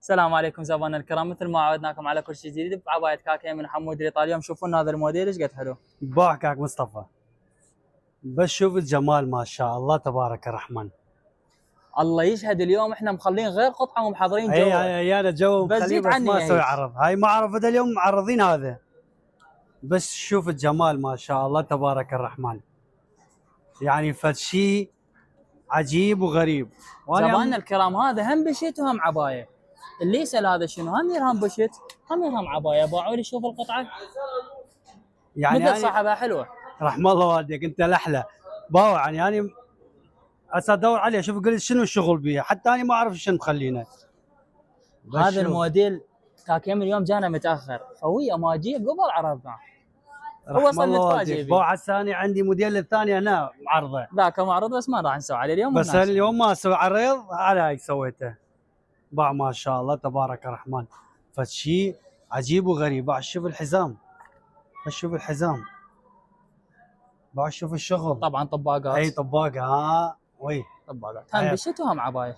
السلام عليكم زبائننا الكرام، مثل ما عودناكم على كل شيء جديد بعباية كاكا من حمود الايطالي. اليوم شوفون هذا الموديل ايش قد حلو. باعك مصطفى، بس شوف الجمال ما شاء الله تبارك الرحمن. الله يشهد، اليوم احنا مخلين غير قطعه ومحضرين جو. اي انا جو بس مخليه، زيد بس عني ما يا اسوي هيج. عرض. هاي ما عرفت اليوم معرضين هذا، بس شوف الجمال ما شاء الله تبارك الرحمن. يعني فد شيء عجيب وغريب. زبائننا الكرام هذا هم بشت وهم عبايه. اللي يسال هذا شنو، هم يرهم بشت هم يرهم عبايه. باعوا لي شوف القطعه يعني مثل أنا صاحبها حلوه. رحم الله والديك انت الاحلى. باوع يعني هسه ادور عليه، شوف قلت شنو الشغل بيها، حتى انا ما اعرف شنو مخلينا. بس هذا شوف الموديل كاكيم اليوم جانا متاخر، فويا ما جيه قبل عرضنا. هو رحم اصلا الله نتفاجئ والديك. به. باوع الثاني عندي موديل الثاني هنا معرضه، ذاك معروض بس ما راح نسوي عليه اليوم بس مناسب. اليوم ما اسوي عرض على هاي سويته. باع ما شاء الله تبارك الرحمن، فشي عجيب وغريب. باع شوف الحزام، شوف الحزام، باع شوف الشغل. طبعا طباقات. اي طباقه، ها وي طباقات هم هي بشت وهم عبايه.